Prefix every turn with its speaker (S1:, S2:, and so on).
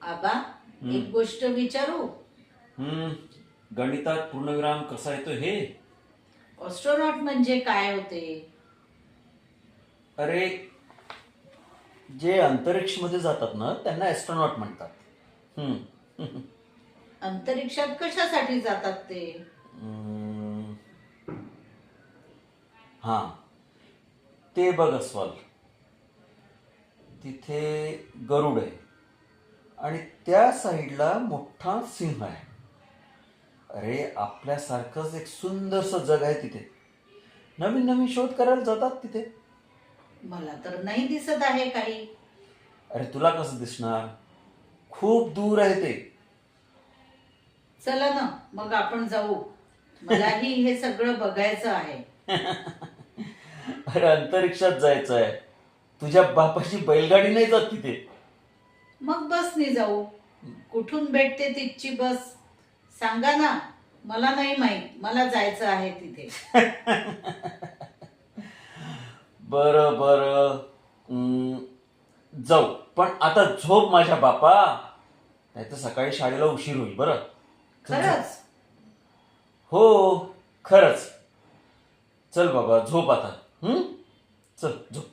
S1: आबा, एक गोष्ट विचारू?
S2: हम्म गणितात पूर्णविराम कसा येतो हे?
S1: ॲस्ट्रॉनॉट म्हणजे काय होते?
S2: अरे, जे अंतरिक्ष मध्ये जातात ना त्यांना ॲस्ट्रॉनॉट म्हणतात. हम्म
S1: अंतरिक्षात कशासाठी जातात ते?
S2: हम्म, हा, ते बघ अस्वल, तिथे गरुड आहे आणि त्या साईडला मोठा सिंह आहे. अरे, आपल्यासारखंच एक सुंदरसं जग आहे तिथे. नवीन नवीन शोध करायला जातात तिथे.
S1: मला तर नाही दिसत आहे काही.
S2: अरे, तुला कसं दिसणार? खूप दूर आहे ते.
S1: चला ना, मग आपण जाऊ. मलाही हे सगळं बघायचं आहे.
S2: अरे, अंतरिक्षात जायचं आहे. तुझ्या बापाची बैलगाडी नाही जात तिथे.
S1: मग बसने जाऊ. कुठून भेटते तिथची बस? सांगा ना. मला नाही माहित. मला जायचं आहे तिथे.
S2: बरं बरं, जाऊ. पण आता झोप माझ्या बापा, नाही तर सकाळी शाळेला उशीर होईल. बरं?
S1: खरंच?
S2: हो, खरंच. चल बाबा, झोप आता. चल झोप.